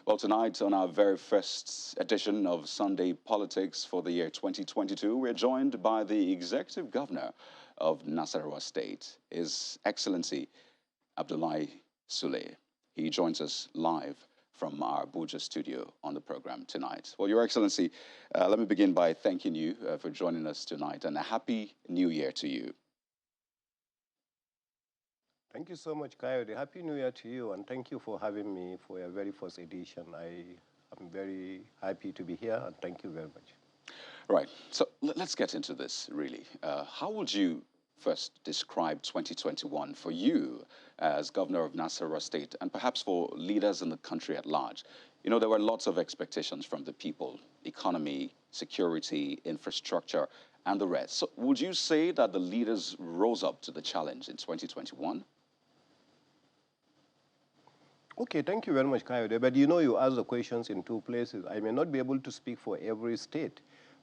Well, tonight on our very first edition of Sunday Politics for the year 2022, we're joined by the Executive Governor of Nasarawa State, His Excellency Abdullahi Sule. He joins us live from our Abuja studio on the program tonight. Well, Your Excellency, let me begin by thanking you for joining us tonight, and a happy new year to you. Thank you so much, Coyote. Happy New Year to you, and thank you for having me for your very first edition. I am very happy to be here, and thank you very much. Right. So let's get into this, really. How would you first describe 2021 for you as governor of Nasarawa State, and perhaps for leaders in the country at large? You know, there were lots of expectations from the people: economy, security, infrastructure, and the rest. So would you say that the leaders rose up to the challenge in 2021? Okay, thank you very much, Coyote. But you know, you asked the questions in two places. I may not be able to speak for every state,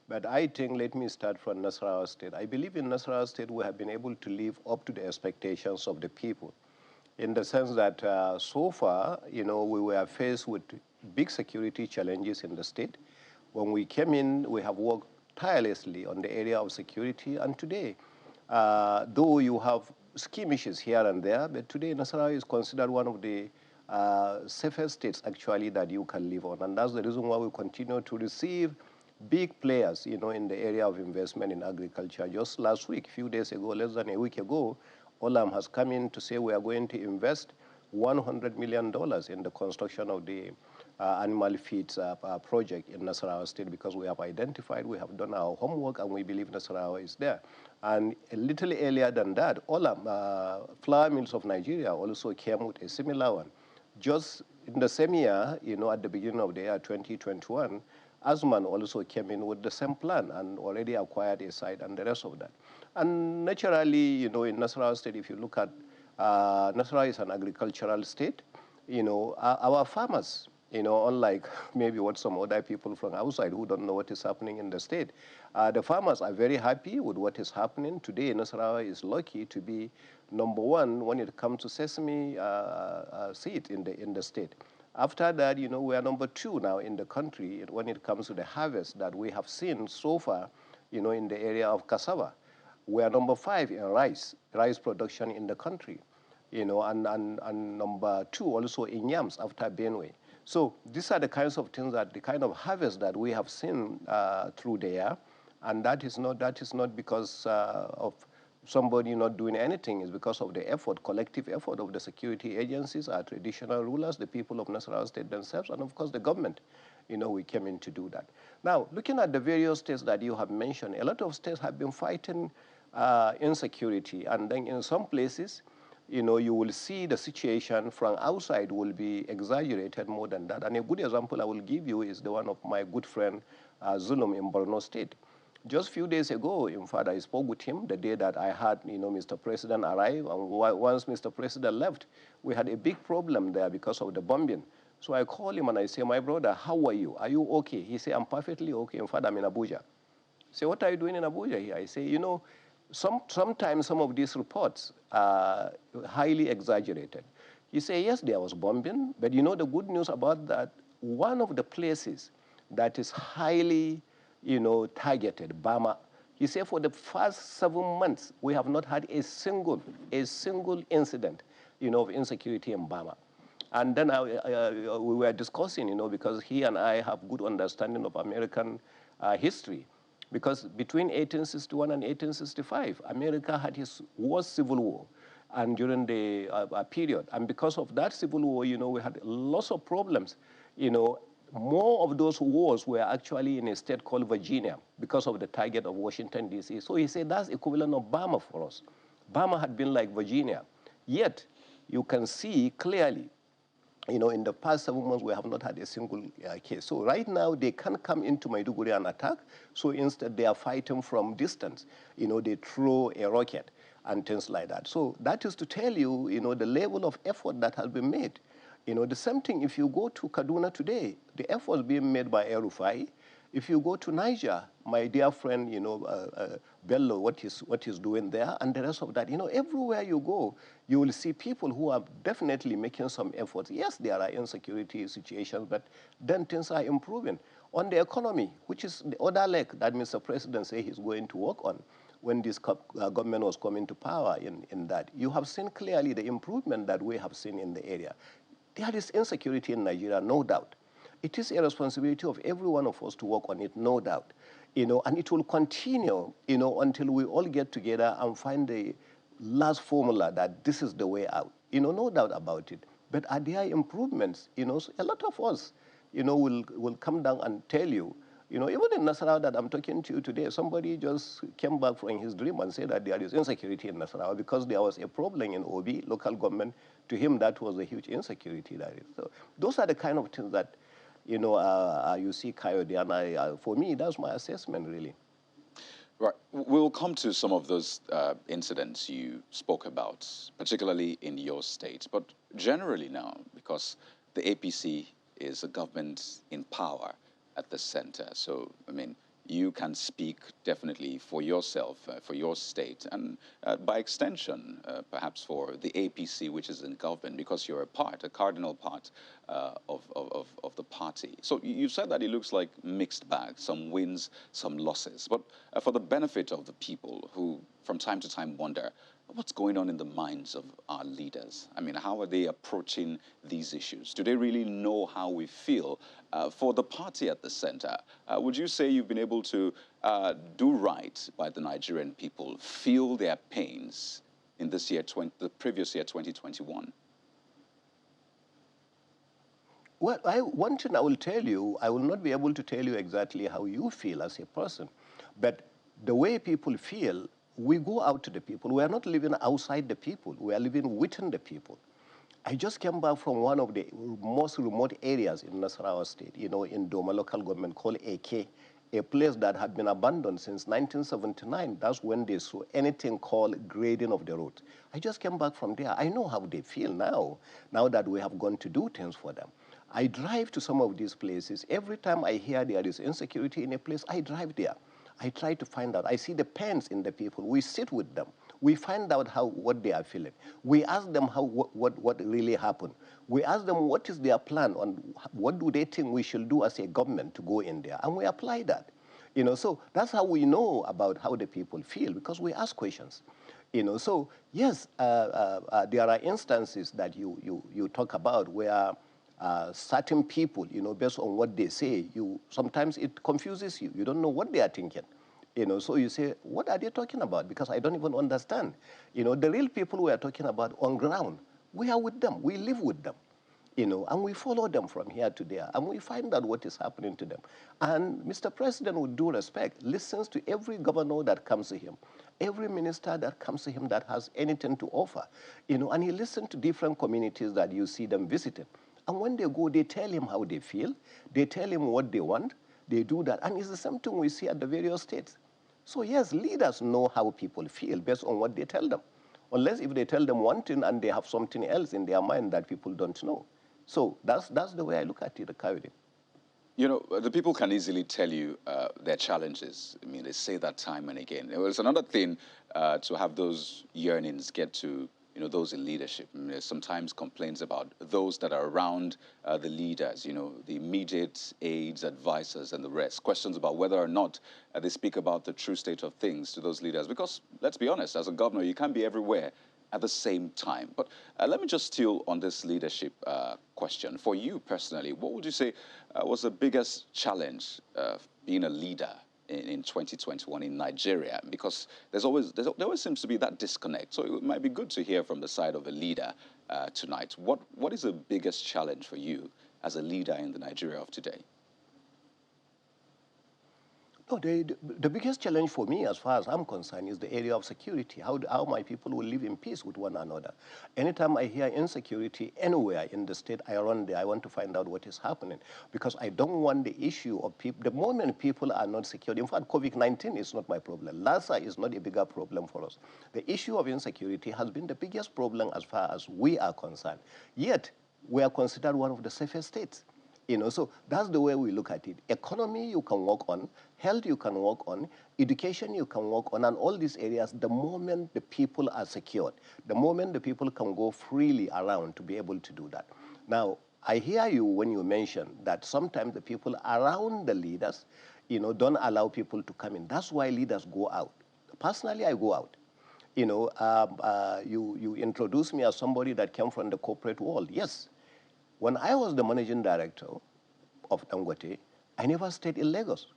but I think let me start from Nasarawa State. I believe in Nasarawa State we have been able to live up to the expectations of the people, in the sense that so far, you know, we were faced with big security challenges in the state. When we came in, we have worked tirelessly on the area of security, and today, though you have skirmishes here and there, but today Nasarawa is considered one of the safest states actually that you can live on, and that's the reason why we continue to receive big players, you know, in the area of investment in agriculture. Just last week, a few days ago, less than a week ago, Olam has come in to say we are going to invest $100 million in the construction of the animal feeds project in Nasarawa State, because we have identified, we have done our homework, and we believe Nasarawa is there. And a little earlier than that, Olam, Flour Mills of Nigeria, also came with a similar one. Just in the same year, you know, at the beginning of the year 2021, Asman also came in with the same plan and already acquired a site and the rest of that. And naturally, you know, in Nasarawa State, if you look at, Nasarawa is an agricultural state. You know, our farmers, you know, unlike maybe what some other people from outside who don't know what is happening in the state, the farmers are very happy with what is happening. Today, Nasarawa is lucky to be #1 when it comes to sesame seed in the state. After that, you know, we are #2 now in the country when it comes to the harvest that we have seen so far, you know, in the area of cassava. We are #5 in rice production in the country, you know, and #2 also in yams after Benue. So these are the kinds of things that the kind of harvest that we have seen through the year, and that is not because of somebody not doing anything. It's because of the effort, collective effort of the security agencies, our traditional rulers, the people of Nasarawa State themselves, and of course the government. You know, we came in to do that. Now, looking at the various states that you have mentioned, a lot of states have been fighting insecurity, and then in some places, you know, you will see the situation from outside will be exaggerated more than that. And a good example I will give you is the one of my good friend Zulum in Borno State. Just a few days ago, in fact, I spoke with him the day that I had, you know, Mr. President arrive. And once Mr. President left, we had a big problem there because of the bombing. So I called him and I say, my brother, how are you? Are you okay? He said, I'm perfectly okay. In fact, I'm in Abuja. I say, what are you doing in Abuja here? I say, you know, sometimes some of these reports are highly exaggerated. He said, yes, there was bombing, but you know the good news about that, one of the places that is highly, you know, targeted, Bama. He said for the first 7 months, we have not had a single incident, you know, of insecurity in Bama. And then we were discussing, you know, because he and I have good understanding of American history. Because between 1861 and 1865, America had its worst civil war, and during the period. And because of that civil war, you know, we had lots of problems, you know. More of those wars were actually in a state called Virginia because of the target of Washington, D.C. So he said that's equivalent of Burma for us. Burma had been like Virginia. Yet, you can see clearly, you know, in the past 7 months, we have not had a single case. So right now, they can't come into Maiduguri and attack. So instead, they are fighting from distance. You know, they throw a rocket and things like that. So that is to tell you, you know, the level of effort that has been made. You know, the same thing, if you go to Kaduna today, the effort being made by El Rufai. If you go to Niger, my dear friend, Bello, what he's doing there, and the rest of that. Everywhere you go, you will see people who are definitely making some efforts. Yes, there are insecurity situations, but then things are improving. On the economy, which is the other leg that Mr. President said he's going to work on when this government was coming to power in that, you have seen clearly the improvement that we have seen in the area. There is insecurity in Nigeria, no doubt. It is a responsibility of every one of us to work on it, no doubt. And it will continue, until we all get together and find the last formula that this is the way out. No doubt about it. But are there improvements? So a lot of us, will come down and tell you, even in Nasarawa that I'm talking to you today, somebody just came back from his dream and said that there is insecurity in Nasarawa because there was a problem in Obi, local government. To him, that was a huge insecurity. That is. So those are the kind of things that, you see, Coyote, and for me, that's my assessment, really. Right. We'll come to some of those incidents you spoke about, particularly in your state. But generally now, because the APC is a government in power at the center. So, I mean, you can speak definitely for yourself, for your state, and by extension, perhaps for the APC, which is in government, because you're a cardinal part of the party. So you said that it looks like mixed bag, some wins, some losses. But for the benefit of the people who, from time to time, wonder, what's going on in the minds of our leaders? I mean, how are they approaching these issues? Do they really know how we feel? For the party at the center, would you say you've been able to do right by the Nigerian people, feel their pains in this year, the previous year, 2021? Well, one thing I will tell you, I will not be able to tell you exactly how you feel as a person, but the way people feel, we go out to the people. We are not living outside the people. We are living within the people. I just came back from one of the most remote areas in Nasarawa State, in Doma local government called AK, a place that had been abandoned since 1979. That's when they saw anything called grading of the road. I just came back from there. I know how they feel now that we have gone to do things for them. I drive to some of these places. Every time I hear there is insecurity in a place, I drive there. I try to find out. I see the pains in the people. We sit with them. We find out what they are feeling. We ask them what really happened. We ask them what is their plan on what do they think we should do as a government to go in there, and we apply that. So that's how we know about how the people feel, because we ask questions. So yes, there are instances that you talk about where certain people, based on what they say, sometimes it confuses you. You don't know what they are thinking. So you say, what are they talking about? Because I don't even understand. The real people we are talking about on ground, we are with them. We live with them. And we follow them from here to there, and we find out what is happening to them. And Mr. President, with due respect, listens to every governor that comes to him, every minister that comes to him that has anything to offer, and he listens to different communities that you see them visiting. And when they go, they tell him how they feel, they tell him what they want, they do that. And it's the same thing we see at the various states. So yes, leaders know how people feel based on what they tell them. Unless if they tell them one thing and they have something else in their mind that people don't know. So that's the way I look at it, Coyote. The people can easily tell you their challenges. I mean, they say that time and again. It's another thing to have those yearnings get to, those in leadership. I mean, there's sometimes complaints about those that are around the leaders, the immediate aides, advisors, and the rest. Questions about whether or not they speak about the true state of things to those leaders. Because, let's be honest, as a governor, you can't be everywhere at the same time. But let me just steal on this leadership question. For you personally, what would you say was the biggest challenge being a leader in 2021 in Nigeria? Because there always seems to be that disconnect. So it might be good to hear from the side of a leader tonight. What is the biggest challenge for you as a leader in the Nigeria of today? No, the biggest challenge for me, as far as I'm concerned, is the area of security, how my people will live in peace with one another. Anytime I hear insecurity anywhere in the state, I run there. I want to find out what is happening, because I don't want the issue of people. The moment people are not secure, in fact, COVID-19 is not my problem. Lassa is not a bigger problem for us. The issue of insecurity has been the biggest problem as far as we are concerned. Yet, we are considered one of the safest states. So that's the way we look at it. Economy you can work on, health you can work on, education you can work on, and all these areas, the moment the people are secured, the moment the people can go freely around to be able to do that. Now, I hear you when you mention that sometimes the people around the leaders, don't allow people to come in. That's why leaders go out. Personally, I go out. You introduced me as somebody that came from the corporate world. Yes, when I was the managing director of Dangote, I never stayed in Lagos.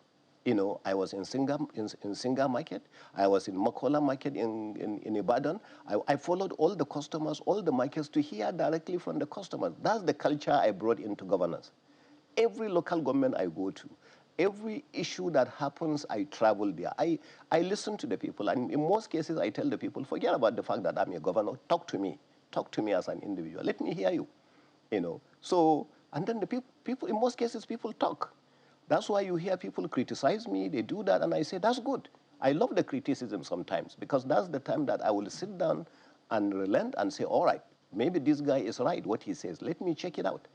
I was in Singa Market. I was in Makola Market in Ibadan. I followed all the customers, all the markets to hear directly from the customers. That's the culture I brought into governance. Every local government I go to, every issue that happens, I travel there. I listen to the people, and in most cases, I tell the people, forget about the fact that I'm a governor. Talk to me. Talk to me as an individual. Let me hear you. So, and then the people, in most cases, people talk. That's why you hear people criticize me, they do that, and I say, that's good. I love the criticism sometimes, because that's the time that I will sit down and relent and say, all right, maybe this guy is right, what he says, let me check it out.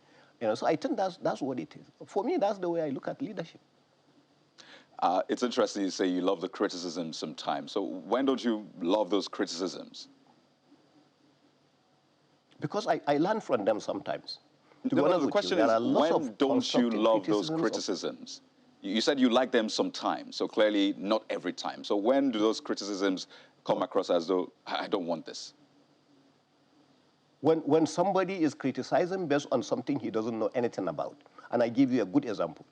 So I think that's what it is. For me, that's the way I look at leadership. It's interesting you say you love the criticism sometimes. So when don't you love those criticisms? Because I learn from them sometimes. To be No, honest the with you, question there is, are lots when of don't you love those criticisms criticisms? You said you like them sometimes, so clearly not every time. So when do those criticisms come across as though, I don't want this? When somebody is criticizing based on something he doesn't know anything about. And I give you a good example.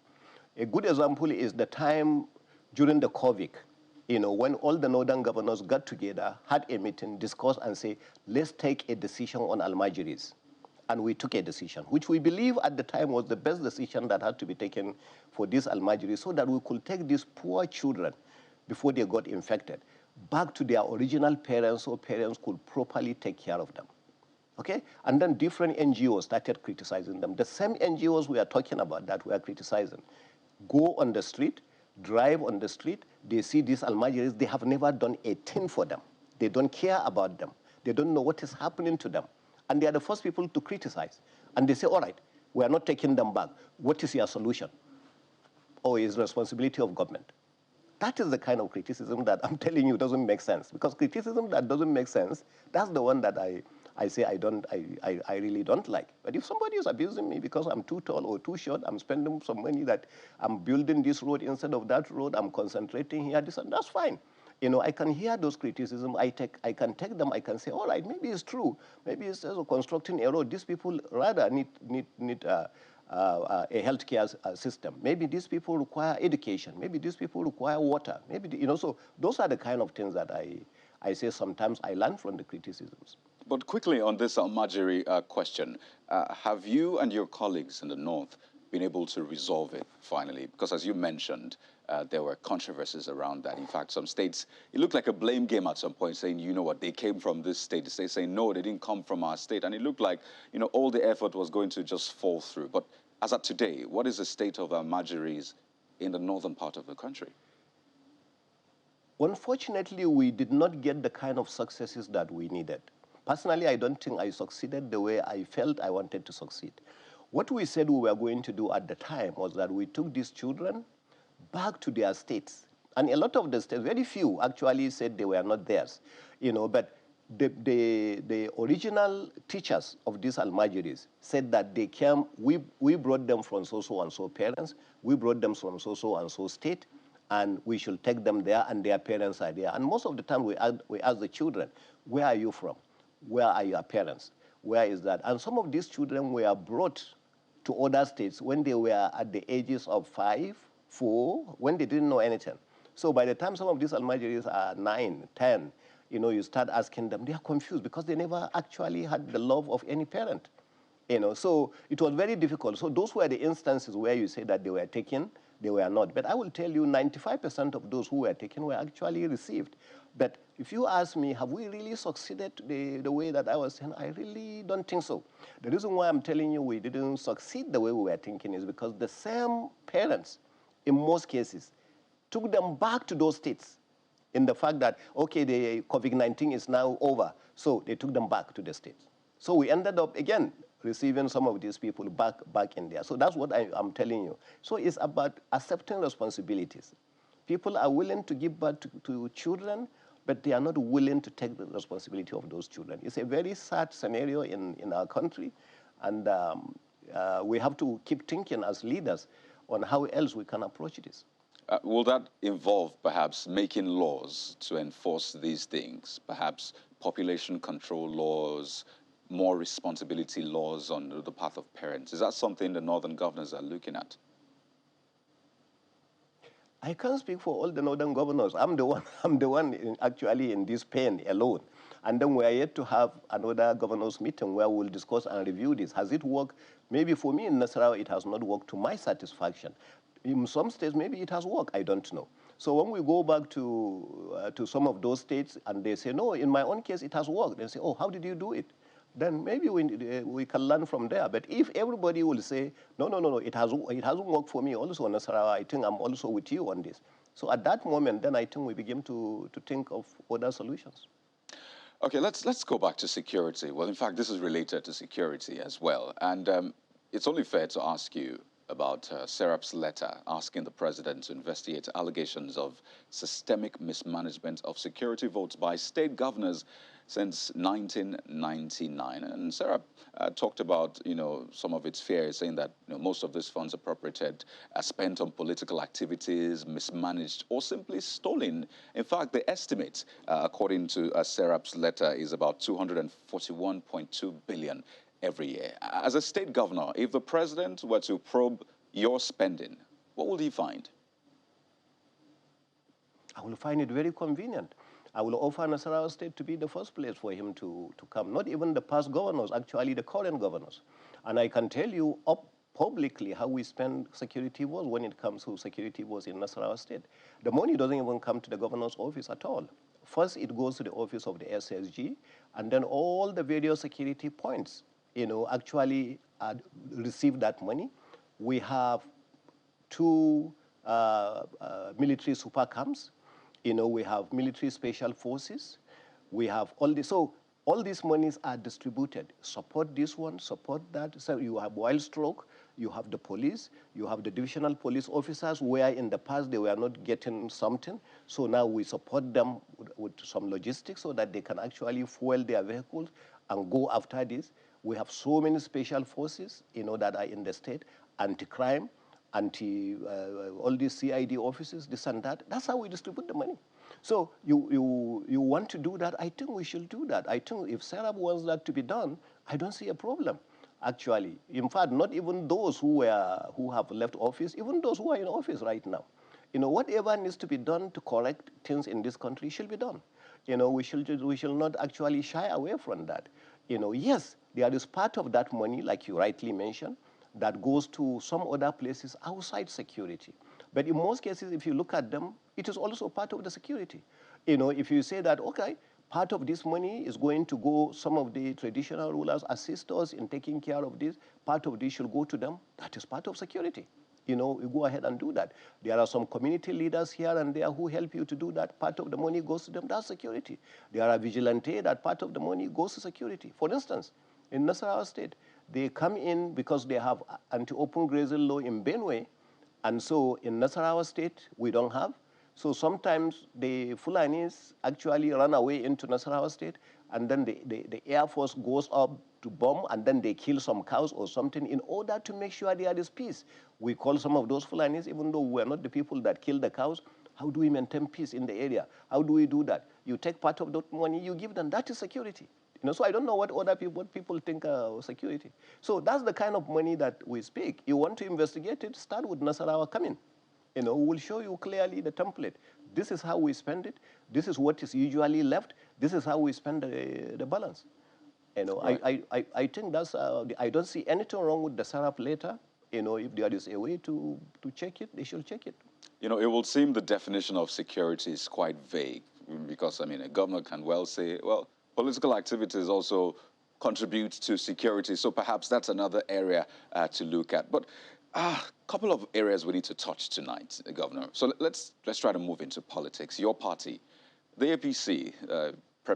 A good example is the time during the COVID, when all the northern governors got together, had a meeting, discussed, and say, let's take a decision on Almajiris. And we took a decision, which we believe at the time was the best decision that had to be taken for these Almajiris, so that we could take these poor children before they got infected back to their original parents, so parents could properly take care of them. Okay? And then different NGOs started criticizing them. The same NGOs we are talking about that we are criticizing go on the street, drive on the street, they see these Almajiris, they have never done a thing for them. They don't care about them. They don't know what is happening to them. And they are the first people to criticize. And they say, all right, we are not taking them back. What is your solution? Oh, it's the responsibility of government. That is the kind of criticism that I'm telling you doesn't make sense. Because criticism that doesn't make sense, that's the one that I say I really don't like. But if somebody is abusing me because I'm too tall or too short, I'm spending some money that I'm building this road instead of that road, I'm concentrating here, that's fine. I can hear those criticisms. I can take them. I can say, all right, maybe it's true. Maybe it's also constructing a road. These people rather need a healthcare system. Maybe these people require education. Maybe these people require water. Maybe so those are the kind of things that I say sometimes I learn from the criticisms. But quickly on this Almajiri question, have you and your colleagues in the north been able to resolve it finally? Because as you mentioned, there were controversies around that. In fact, some states, it looked like a blame game at some point, saying, you know what, they came from this state. The state saying, no, they didn't come from our state. And it looked like, all the effort was going to just fall through. But as of today, what is the state of Almajiris in the northern part of the country? Unfortunately, we did not get the kind of successes that we needed. Personally, I don't think I succeeded the way I felt I wanted to succeed. What we said we were going to do at the time was that we took these children back to their states. And a lot of the states, very few actually said they were not theirs, but the original teachers of these Almajiris said that they came, we brought them from so and so parents, we brought them from so and so state, and we should take them there, and their parents are there. And most of the time we ask the children, where are you from? Where are your parents? Where is that? And some of these children were brought to other states when they were at the ages of 5, 4, when they didn't know anything. So by the time some of these Almajiris are 9, 10, you start asking them, they are confused because they never actually had the love of any parent. So it was very difficult. So those were the instances where you say that they were taken, they were not. But I will tell you 95% of those who were taken were actually received. But if you ask me, have we really succeeded the way that I was saying, I really don't think so. The reason why I'm telling you we didn't succeed the way we were thinking is because the same parents, in most cases, took them back to those states in the fact that, okay, the COVID-19 is now over, so they took them back to the states. So we ended up, again, receiving some of these people back in there. So that's what I'm telling you. So it's about accepting responsibilities. People are willing to give birth to children, but they are not willing to take the responsibility of those children. It's a very sad scenario in our country, and we have to keep thinking as leaders on how else we can approach this. Will that involve perhaps making laws to enforce these things, perhaps population control laws, more responsibility laws on the part of parents? Is that something the northern governors are looking at? I can't speak for all the northern governors. I'm the one. I'm the one actually in this pain alone. And then we are yet to have another governors meeting where we'll discuss and review this. Has it worked? Maybe for me in Nasarawa, it has not worked to my satisfaction. In some states, maybe it has worked. I don't know. So when we go back to some of those states and they say, no, in my own case, it has worked. They say, oh, how did you do it? Then maybe we can learn from there. But if everybody will say, no, it hasn't worked for me also, Nasarawa, I think I'm also with you on this. So at that moment, then I think we begin to think of other solutions. Okay, let's go back to security. Well, in fact, this is related to security as well. And it's only fair to ask you about Serap's letter asking the president to investigate allegations of systemic mismanagement of security votes by state governors since 1999. And Serap talked about, some of its fears, saying that most of these funds appropriated are spent on political activities, mismanaged, or simply stolen. In fact, the estimate, according to Serap's letter, is about 241.2 billion every year. As a state governor, if the president were to probe your spending, what will he find? I will find it very convenient. I will offer Nasarawa State to be the first place for him to come. Not even the past governors, actually the current governors. And I can tell you publicly how we spend security was when it comes to security was in Nasarawa State. The money doesn't even come to the governor's office at all. First, it goes to the office of the SSG, and then all the various security points actually receive that money. We have two military super camps. We have military special forces. We have all this. So all these monies are distributed. Support this one, support that. So you have wild stroke, you have the police, you have the divisional police officers where in the past they were not getting something. So now we support them with some logistics so that they can actually fuel their vehicles and go after this. We have so many special forces, that are in the state, anti-crime, all these CID offices, this and that. That's how we distribute the money. So you want to do that? I think we should do that. I think if Serap wants that to be done, I don't see a problem, actually. In fact, not even those who have left office, even those who are in office right now. Whatever needs to be done to correct things in this country should be done. We should not actually shy away from that. Yes, there is part of that money, like you rightly mentioned, that goes to some other places outside security. But in most cases, if you look at them, it is also part of the security. If you say that, okay, part of this money is going to go, some of the traditional rulers assist us in taking care of this, part of this should go to them, that is part of security. You go ahead and do that. There are some community leaders here and there who help you to do that. Part of the money goes to them, that's security. There are vigilantes that part of the money goes to security. For instance, in Nasarawa State, they come in because they have anti-open grazing law in Benue, and so in Nasarawa State, we don't have. So sometimes the Fulanis actually run away into Nasarawa State, and then the Air Force goes up to bomb, and then they kill some cows or something in order to make sure there is peace. We call some of those Fulanis, even though we're not the people that kill the cows. How do we maintain peace in the area? How do we do that? You take part of that money, you give them. That is security. So I don't know what people think of security. So that's the kind of money that we speak. You want to investigate it, start with Nasarawa coming. We'll show you clearly the template. This is how we spend it. This is what is usually left. This is how we spend the balance. Right. I think that's, I don't see anything wrong with the Serap letter. If there is a way to check it, they should check it. It will seem the definition of security is quite vague because, a governor can well say, well, political activities also contribute to security, so perhaps that's another area to look at. But a couple of areas we need to touch tonight, Governor. So let's try to move into politics. Your party, the APC,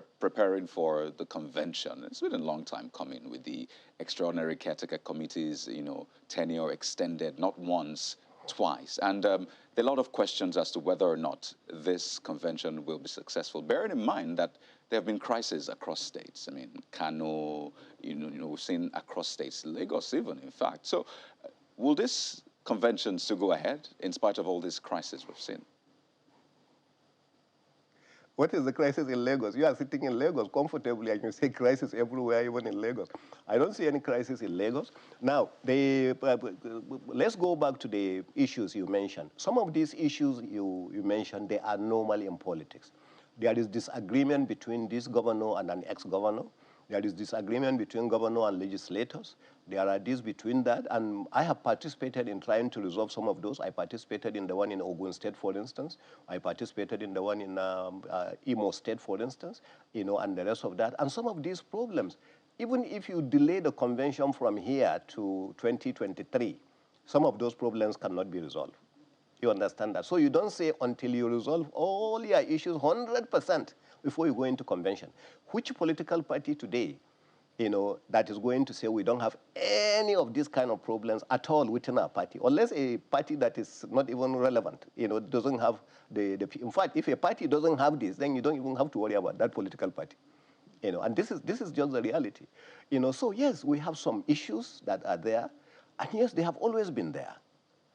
preparing for the convention. It's been a long time coming with the extraordinary caretaker committees, tenure extended not once, twice. And there are a lot of questions as to whether or not this convention will be successful, bearing in mind that there have been crises across states. I mean, Kano, we've seen across states, Lagos even, in fact. So will this convention still go ahead in spite of all these crises we've seen? What is the crisis in Lagos? You are sitting in Lagos comfortably and you say crisis everywhere, even in Lagos. I don't see any crisis in Lagos. Now, let's go back to the issues you mentioned. Some of these issues you mentioned, they are normal in politics. There is disagreement between this governor and an ex-governor. There is disagreement between governor and legislators. There are these between that, and I have participated in trying to resolve some of those. I participated in the one in Ogun State, for instance. I participated in the one in Imo State, for instance, and the rest of that. And some of these problems, even if you delay the convention from here to 2023, some of those problems cannot be resolved. You understand that? So you don't say until you resolve all your issues 100% before you go into convention. Which political party today, that is going to say we don't have any of these kind of problems at all within our party, unless a party that is not even relevant, doesn't have in fact, if a party doesn't have this, then you don't even have to worry about that political party. And this is just the reality. So yes, we have some issues that are there, and yes, they have always been there.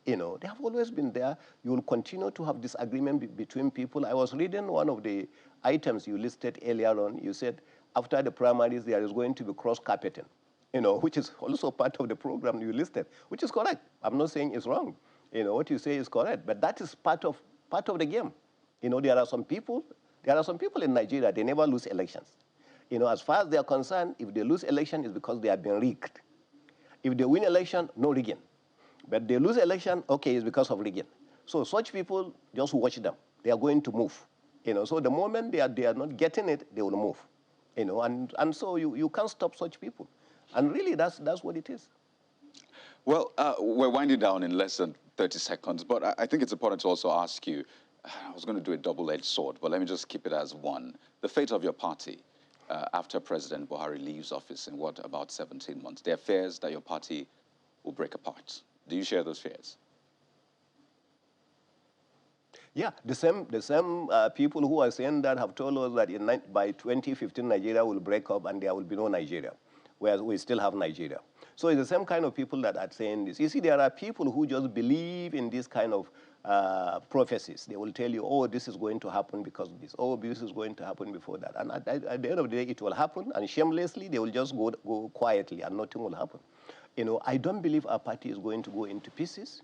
They have always been there. You will continue to have disagreement between people. I was reading one of the items you listed earlier on. You said after the primaries, there is going to be cross-carpeting, which is also part of the program you listed, which is correct. I'm not saying it's wrong. What you say is correct, but that is part of the game. There are some people in Nigeria, they never lose elections. As far as they are concerned, if they lose election, it's because they have been rigged. If they win election, no rigging. But they lose election, okay, it's because of rigging. So such people, just watch them. They are going to move. So the moment they are not getting it, they will move. And so you can't stop such people. And really, that's what it is. Well, we're winding down in less than 30 seconds, but I think it's important to also ask you, I was going to do a double-edged sword, but let me just keep it as one. The fate of your party after President Buhari leaves office in about 17 months. There are fears that your party will break apart. Do you share those fears? Yeah, the same people who are saying that have told us that by 2015 Nigeria will break up and there will be no Nigeria, whereas we still have Nigeria. So it's the same kind of people that are saying this. You see, there are people who just believe in this kind of prophecies. They will tell you, oh, this is going to happen because of this. Oh, this is going to happen before that. And at the end of the day, it will happen, and shamelessly, they will just go quietly and nothing will happen. I don't believe our party is going to go into pieces.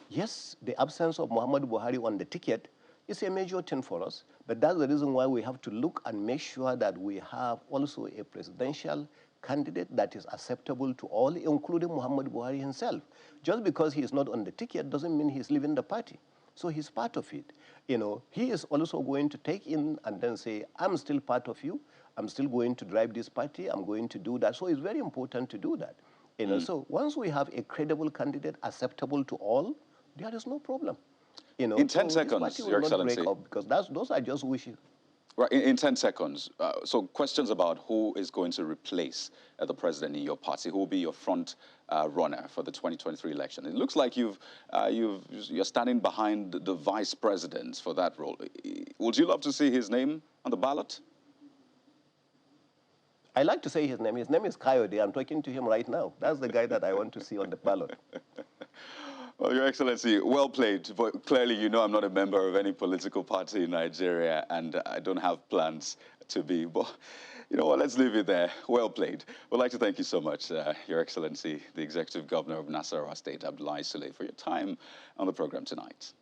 Yes, the absence of Muhammadu Buhari on the ticket is a major thing for us, but that's the reason why we have to look and make sure that we have also a presidential candidate that is acceptable to all, including Muhammadu Buhari himself. Just because he is not on the ticket doesn't mean he's leaving the party. So he's part of it. He is also going to take in and then say, I'm still part of you. I'm still going to drive this party. I'm going to do that. So it's very important to do that. So once we have a credible candidate acceptable to all, there is no problem. In 10 seconds, Your Excellency. Break up because those are just wishes. Right, in 10 seconds. So questions about who is going to replace the president in your party, who will be your front runner for the 2023 election. It looks like you're standing behind the vice president for that role. Would you love to see his name on the ballot? I like to say his name. His name is Kayode. I'm talking to him right now. That's the guy that I want to see on the ballot. Well, Your Excellency, well played. But clearly, you know I'm not a member of any political party in Nigeria, and I don't have plans to be. But you know what, let's leave it there. Well played. We'd like to thank you so much, Your Excellency, the Executive Governor of Nasarawa State, Abdullahi Sule, for your time on the program tonight.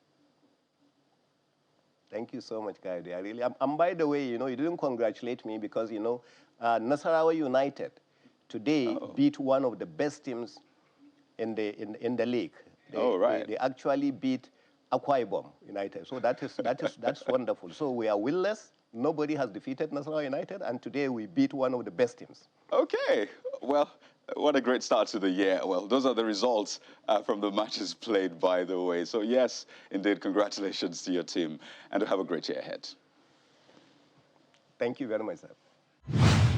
Thank you so much, Kayode. I really am. And by the way, you didn't congratulate me because, Nasarawa United today beat one of the best teams in the league. They actually beat Akwa Ibom United. So that's wonderful. So we are winless. Nobody has defeated Nasarawa United, and today we beat one of the best teams. Okay. Well, what a great start to the year. Well, those are the results from the matches played, by the way. So yes, indeed, congratulations to your team, and have a great year ahead. Thank you very much, sir.